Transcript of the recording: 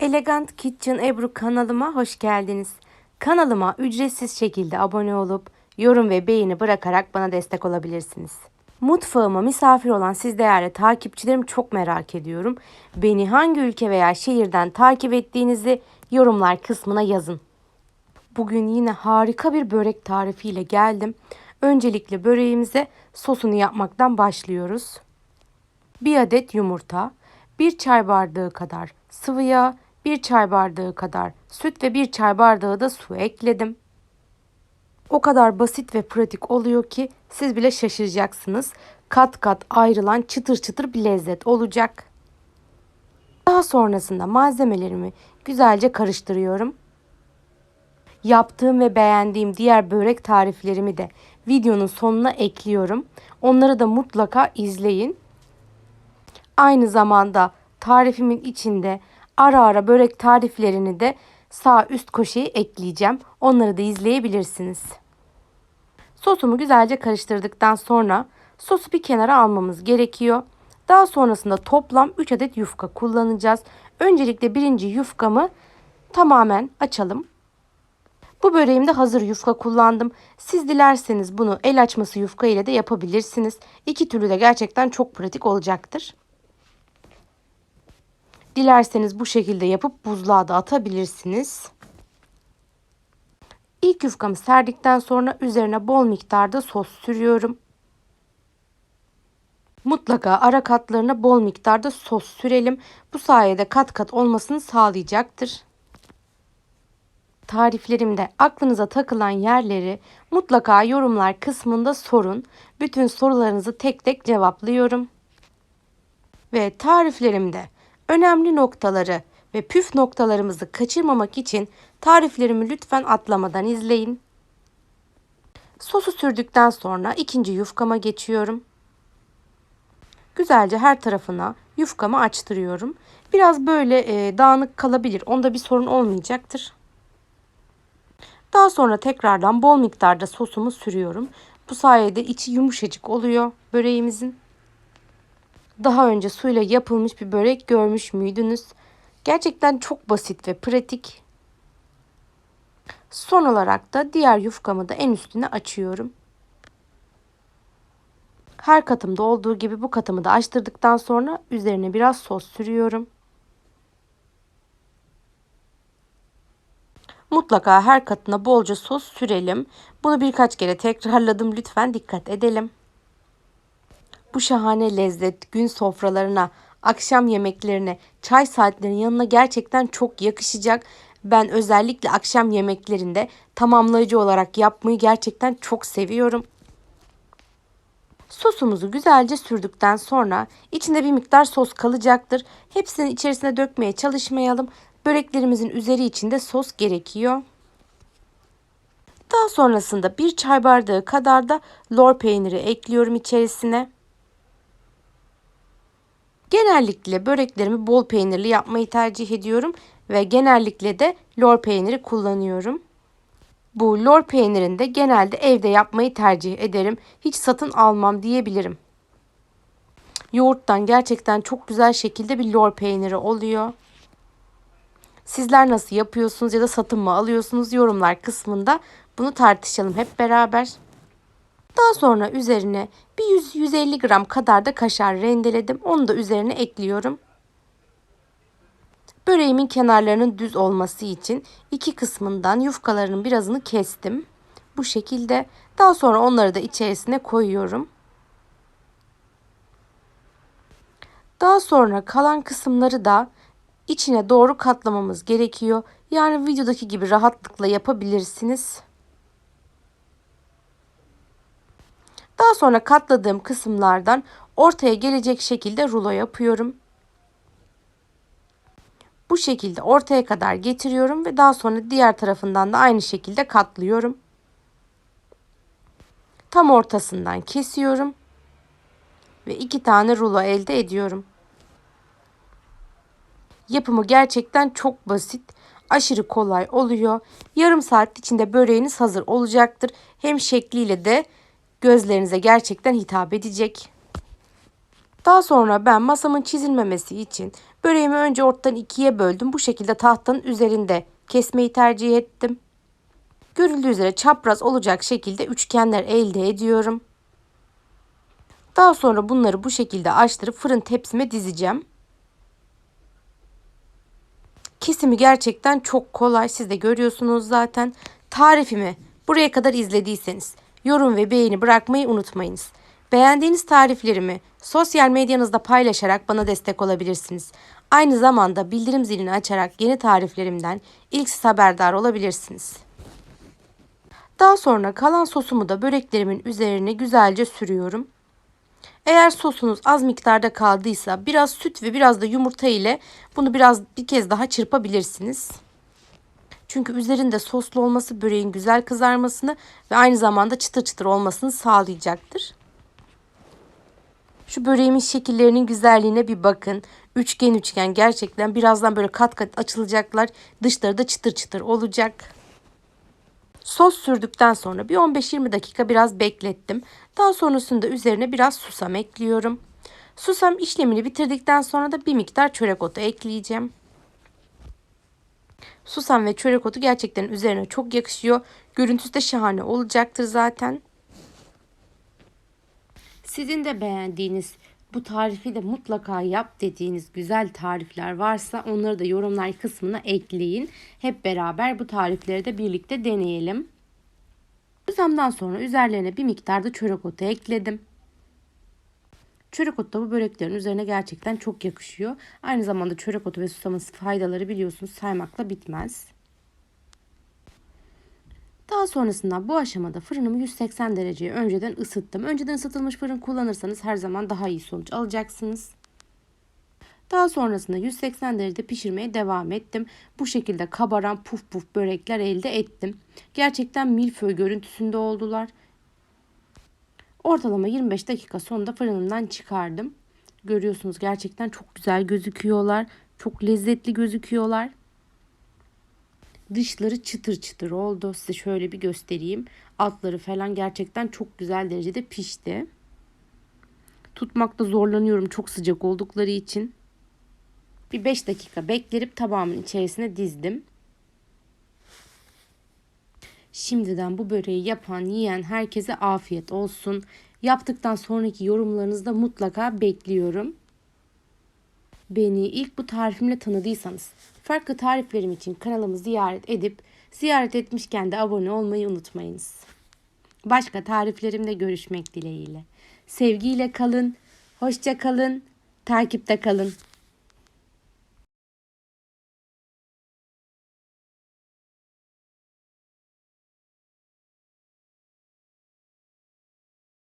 Elegant Kitchen Ebru kanalıma hoş geldiniz. Kanalıma ücretsiz şekilde abone olup yorum ve beğeni bırakarak bana destek olabilirsiniz. Mutfağıma misafir olan siz değerli takipçilerim çok merak ediyorum. Beni hangi ülke veya şehirden takip ettiğinizi yorumlar kısmına yazın. Bugün yine harika bir börek tarifiyle geldim. Öncelikle böreğimize sosunu yapmaktan başlıyoruz. 1 adet yumurta, 1 çay bardağı kadar sıvı yağ, 1 çay bardağı kadar süt ve 1 çay bardağı da su ekledim. O kadar basit ve pratik oluyor ki siz bile şaşıracaksınız. Kat kat ayrılan çıtır çıtır bir lezzet olacak. Daha sonrasında malzemelerimi güzelce karıştırıyorum. Yaptığım ve beğendiğim diğer börek tariflerimi de videonun sonuna ekliyorum. Onları da mutlaka izleyin. Aynı zamanda tarifimin içinde ara ara börek tariflerini de sağ üst köşeye ekleyeceğim. Onları da izleyebilirsiniz. Sosumu güzelce karıştırdıktan sonra sosu bir kenara almamız gerekiyor. Daha sonrasında toplam 3 adet yufka kullanacağız. Öncelikle birinci yufkamı tamamen açalım. Bu böreğimde hazır yufka kullandım. Siz dilerseniz bunu el açması yufka ile de yapabilirsiniz. İki türlü de gerçekten çok pratik olacaktır. Dilerseniz bu şekilde yapıp buzluğa da atabilirsiniz. İlk yufkamı serdikten sonra üzerine bol miktarda sos sürüyorum. Mutlaka ara katlarına bol miktarda sos sürelim. Bu sayede kat kat olmasını sağlayacaktır. Tariflerimde aklınıza takılan yerleri mutlaka yorumlar kısmında sorun. Bütün sorularınızı tek tek cevaplıyorum. Ve tariflerimde önemli noktaları ve püf noktalarımızı kaçırmamak için tariflerimi lütfen atlamadan izleyin. Sosu sürdükten sonra ikinci yufkama geçiyorum. Güzelce her tarafına yufkamı açtırıyorum. Biraz böyle dağınık kalabilir. Onda bir sorun olmayacaktır. Daha sonra tekrardan bol miktarda sosumu sürüyorum. Bu sayede içi yumuşacık oluyor böreğimizin. Daha önce suyla yapılmış bir börek görmüş müydünüz? Gerçekten çok basit ve pratik. Son olarak da diğer yufkamı da en üstüne açıyorum. Her katımda olduğu gibi bu katımı da açtırdıktan sonra üzerine biraz sos sürüyorum. Mutlaka her katına bolca sos sürelim. Bunu birkaç kere tekrarladım. Lütfen dikkat edelim. Bu şahane lezzet gün sofralarına, akşam yemeklerine, çay saatlerinin yanına gerçekten çok yakışacak. Ben özellikle akşam yemeklerinde tamamlayıcı olarak yapmayı gerçekten çok seviyorum. Sosumuzu güzelce sürdükten sonra içinde bir miktar sos kalacaktır. Hepsini içerisine dökmeye çalışmayalım. Böreklerimizin üzeri için de sos gerekiyor. Daha sonrasında bir çay bardağı kadar da lor peyniri ekliyorum içerisine. Genellikle böreklerimi bol peynirli yapmayı tercih ediyorum ve genellikle de lor peyniri kullanıyorum. Bu lor peynirini de genelde evde yapmayı tercih ederim. Hiç satın almam diyebilirim. Yoğurttan gerçekten çok güzel şekilde bir lor peyniri oluyor. Sizler nasıl yapıyorsunuz ya da satın mı alıyorsunuz yorumlar kısmında bunu tartışalım hep beraber. Daha sonra üzerine bir 100-150 gram kadar da kaşar rendeledim. Onu da üzerine ekliyorum. Böreğimin kenarlarının düz olması için iki kısmından yufkalarının birazını kestim. Bu şekilde daha sonra onları da içerisine koyuyorum. Daha sonra kalan kısımları da içine doğru katlamamız gerekiyor. Yani videodaki gibi rahatlıkla yapabilirsiniz. Daha sonra katladığım kısımlardan ortaya gelecek şekilde rulo yapıyorum. Bu şekilde ortaya kadar getiriyorum ve daha sonra diğer tarafından da aynı şekilde katlıyorum. Tam ortasından kesiyorum ve 2 tane rulo elde ediyorum. Yapımı gerçekten çok basit, aşırı kolay oluyor. Yarım saat içinde böreğiniz hazır olacaktır. Hem şekliyle de gözlerinize gerçekten hitap edecek. Daha sonra ben masamın çizilmemesi için Böreğimi önce ortadan ikiye böldüm. Bu şekilde tahtanın üzerinde kesmeyi tercih ettim. Görüldüğü üzere çapraz olacak şekilde üçgenler elde ediyorum. Daha sonra bunları bu şekilde açtırıp fırın tepsime dizeceğim. Kesimi gerçekten çok kolay. Siz de görüyorsunuz zaten. Tarifimi buraya kadar izlediyseniz yorum ve beğeni bırakmayı unutmayınız. Beğendiğiniz tariflerimi sosyal medyanızda paylaşarak bana destek olabilirsiniz. Aynı zamanda bildirim zilini açarak yeni tariflerimden ilk siz haberdar olabilirsiniz. Daha sonra kalan sosumu da böreklerimin üzerine güzelce sürüyorum. Eğer sosunuz az miktarda kaldıysa biraz süt ve biraz da yumurta ile bunu bir kez daha çırpabilirsiniz. Çünkü üzerinde soslu olması böreğin güzel kızarmasını ve aynı zamanda çıtır çıtır olmasını sağlayacaktır. Şu böreğimin şekillerinin güzelliğine bir bakın. Üçgen üçgen gerçekten birazdan böyle kat kat açılacaklar. Dışları da çıtır çıtır olacak. Sos sürdükten sonra bir 15-20 dakika biraz beklettim. Daha sonrasında üzerine biraz susam ekliyorum. Susam işlemini bitirdikten sonra da bir miktar çörek otu ekleyeceğim. Susam ve çörek otu gerçekten üzerine çok yakışıyor. Görüntüsü de şahane olacaktır zaten. Sizin de beğendiğiniz, bu tarifi de mutlaka yap dediğiniz güzel tarifler varsa onları da yorumlar kısmına ekleyin. Hep beraber bu tarifleri de birlikte deneyelim. Susamdan sonra üzerlerine bir miktar da çörek otu ekledim. Çörek otu da bu böreklerin üzerine gerçekten çok yakışıyor. Aynı zamanda çörek otu ve susamın faydaları biliyorsunuz saymakla bitmez. Daha sonrasında bu aşamada fırınımı 180 dereceye önceden ısıttım. Önceden ısıtılmış fırın kullanırsanız her zaman daha iyi sonuç alacaksınız. Daha sonrasında 180 derecede pişirmeye devam ettim. Bu şekilde kabaran puf puf börekler elde ettim. Gerçekten milföy görüntüsünde oldular. Ortalama 25 dakika sonunda fırınımdan çıkardım. Görüyorsunuz gerçekten çok güzel gözüküyorlar. Çok lezzetli gözüküyorlar. Dışları çıtır çıtır oldu. Size şöyle bir göstereyim. Altları falan gerçekten çok güzel derecede pişti. Tutmakta zorlanıyorum çok sıcak oldukları için. Bir 5 dakika bekletip tabağımın içerisine dizdim. Şimdiden bu böreği yapan, yiyen herkese afiyet olsun. Yaptıktan sonraki yorumlarınızı da mutlaka bekliyorum. Beni ilk bu tarifimle tanıdıysanız, farklı tariflerim için kanalımı ziyaret etmişken de abone olmayı unutmayınız. Başka tariflerimle görüşmek dileğiyle. Sevgiyle kalın, hoşça kalın, takipte kalın.